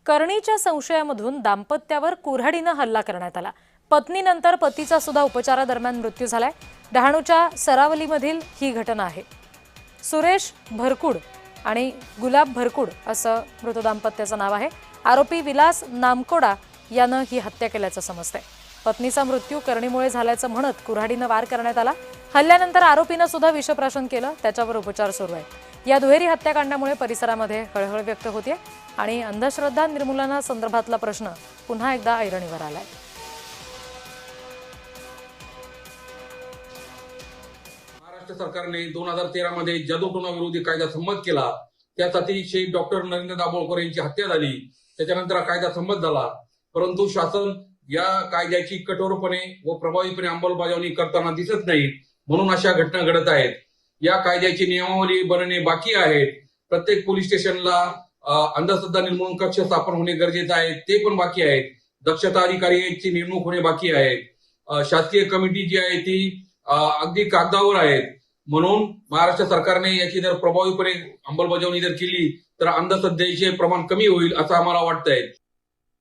करणीच्या संशयामधून दाम्पत्यावर कुऱ्हाडीनं हल्ला करण्यात आला। पत्नीनंतर पतीचा सुद्धा उपचारादरम्यान मृत्यू झालाय। डहाणूच्या सरावलीमधील ही घटना आहे। सुरेश भरकुड आणि गुलाब भरकुड असं मृत दाम्पत्याचं नाव आहे। आरोपी विलास नामकोडा यानं ही हत्या केल्याचं समजतंय। पत्नीचा मृत्यू करणीमुळे झाल्याचं म्हणत कुऱ्हाडीनं वार करण्यात आला। हल्ल्यानंतर आरोपीनं सुद्धा विषप्राशन केलं, त्याच्यावर उपचार सुरू आहेत। या दुहेरी हत्याकांडामुळे परिसरामध्ये हळहळ व्यक्त होते आणि अंधश्रद्धा निर्मूलनासंदर्भातला प्रश्न पुन्हा एकदा ऐरणीवर आलाय। महाराष्ट्र सरकारने 2013 मध्ये जादूटोणा विरोधी कायदा संमत केला। त्यासाठी शहीद डॉक्टर नरेंद्र दाभोळकर यांची हत्या झाली। त्याच्यानंतर हा कायदा संमत झाला, परंतु शासन या कायद्याची कठोरपणे व प्रभावीपणे अंमलबजावणी करताना दिसत नाही, म्हणून अशा घटना घडत आहेत। या कायद्याची नियमावली बनणे बाकी आहे। प्रत्येक पोलीस स्टेशनला अंधश्रद्धा निर्मूलन कक्ष स्थापन होणे गरजेचे आहे, ते पण बाकी आहे। दक्षता अधिकाऱ्याची नेमणूक होणे बाकी आहे। शासकीय कमिटी जी आहे ती अगदी कागदावर आहेत। म्हणून महाराष्ट्र सरकारने याची जर प्रभावीपणे अंमलबजावणी जर केली तर अंधश्रद्धेचे प्रमाण कमी होईल असं आम्हाला वाटतंय।